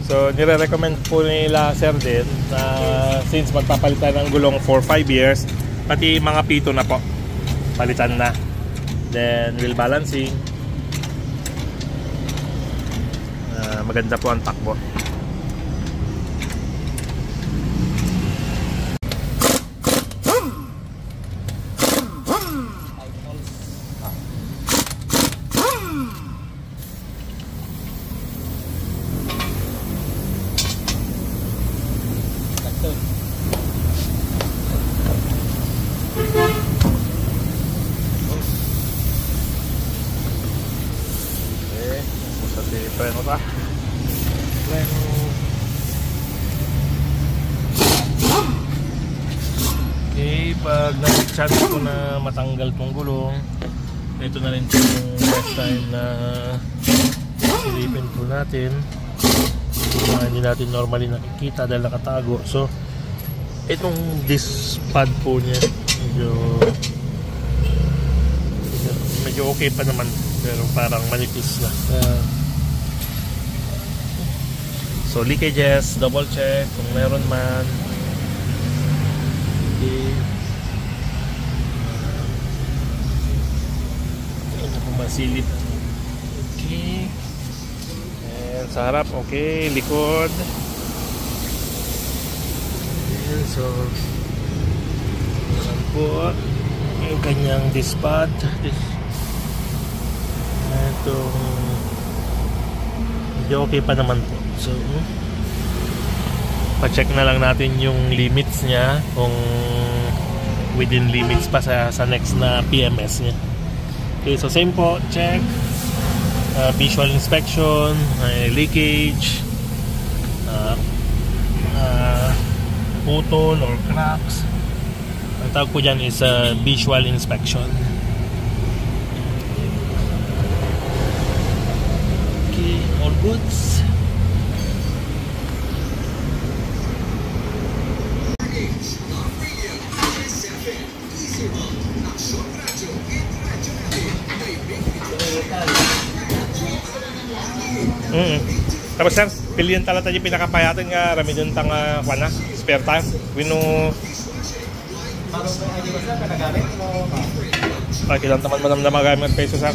So nire-recommend po nila sir din na since magpapalitan ng gulong for 5 years, pati mga pito na po palitan na. Then wheel balancing, maganda po ang takbo. Preno ta. Preno. Okay, pag nag-chance ko na matanggal tong gulong, ito na rin yung next time na silipin po natin. Hindi natin normally nakikita dahil nakatago. So, itong disc pad po niya medyo okay pa naman, pero parang manipis na. So leakages, double check kung meron man. Okay. Ito po masilip. Okay. And sa harap, okay. Likod. And so yan po yung kanyang disc pad. Itong medyo okay pa naman po. So, pa-check na lang natin yung limits niya, kung within limits pa sa next na PMS niya. Okay, so same po, check. Visual inspection, leakage, putol or cracks. Ang tawag po dyan is visual inspection. Okay, all goods. Tapos sir, pilihan talaga tayo pinakapayatan nga rami dun tang kuana, spare tire. Wino kilang taman mo na magamit peso sir.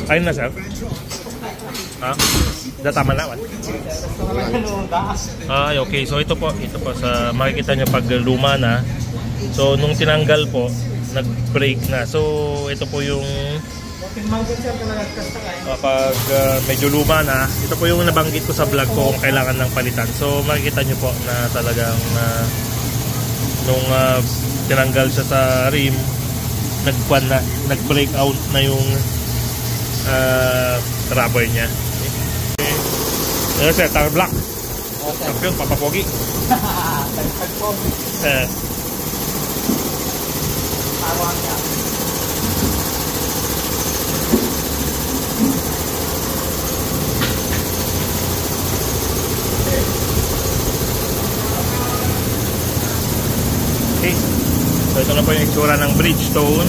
Ayun na sir. Tama na. Okay. So ito po sa makikita nyo pag luma na. So nung tinanggal po, nag-break na. So ito po yung pag medyo luma na, ito po yung nabanggit ko sa vlog ko kung kailangan ng palitan. So makikita nyo po na talagang nung tinanggal siya sa rim, nag-break out na yung rubber niya. Okay. Sir, tire black. Champion, papapogi. Pagpogi. Tawag niya. Okay. So ito na po yung itsura ng Bridgestone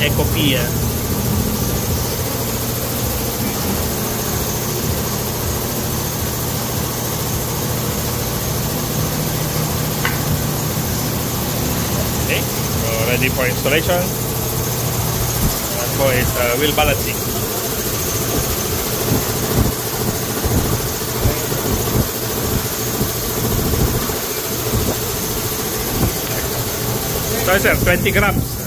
Ecopia. Okay, so ready for installation. And po is wheel balancing. So sir, 20 grams.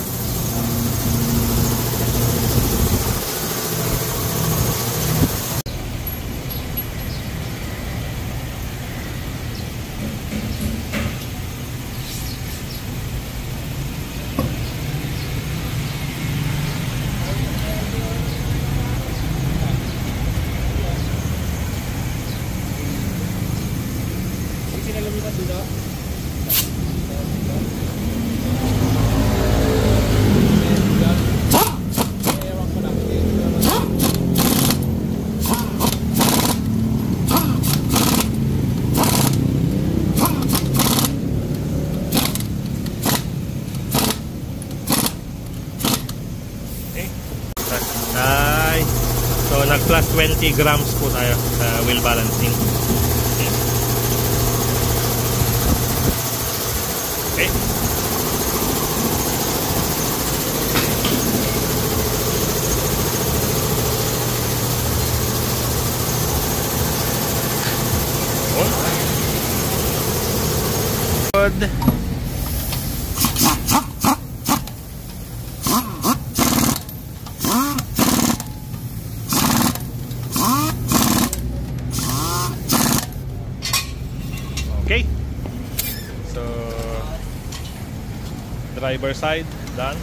nag plus 20 grams po tayo sa wheel balancing. Okay. Good. Okay. So driver side done.